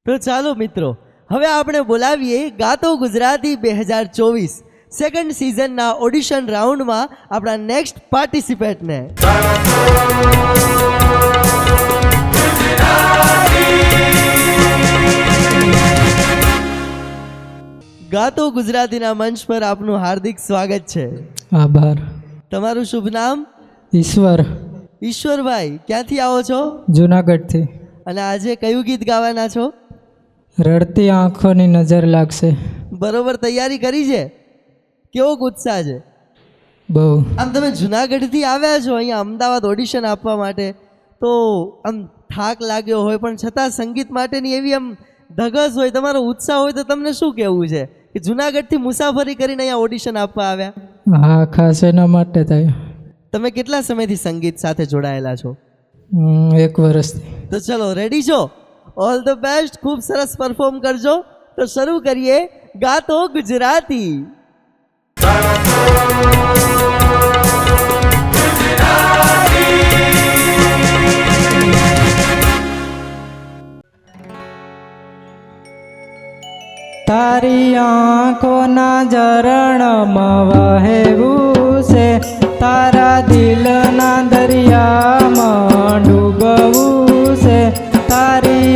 તો ચાલો મિત્રો, હવે આપણે બોલાવીએ ગાતો ગુજરાતી 2024 સેકન્ડ સિઝનના ઓડિશન રાઉન્ડમાં આપણા નેક્સ્ટ પાર્ટિસિપેન્ટને. ગાતો ગુજરાતીના મંચ પર આપનું હાર્દિક સ્વાગત છે. આભાર. તમારું શુભ નામ? ઈશ્વર. ઈશ્વરભાઈ, ક્યાંથી આવો છો? જુનાગઢથી. અને આજે કયું ગીત ગાવાના છો? રડતી આંખોની નજર લાગશે. બરોબર તૈયારી કરી છે? કેવો ઉત્સાહ છે? બહુ. આમ તમે જુનાગઢથી આવ્યા છો અહીંયા અમદાવાદ ઓડિશન આપવા માટે, તો આમ થાક લાગ્યો હોય પણ છતાં સંગીત માટેની એવી આમ ધગસ હોય, તમારો ઉત્સાહ હોય, તો તમને શું કહેવું છે કે જુનાગઢથી મુસાફરી કરીને અહીંયા ઓડિશન આપવા આવ્યા? હા, ખાસ એના માટે થાય. તમે કેટલા સમયથી સંગીત સાથે જોડાયેલા છો? 1 વર્ષથી. તો ચલો, રેડી છો? All the best. ખૂબ સરસ પરફોર્મ કરજો. તો શરૂ કરીએ ગાતો ગુજરાતી. તારી આંખોના ઝરણમાં વહેવું છે, તારા દિલના દરિયામાં ડૂબવું છે. તારી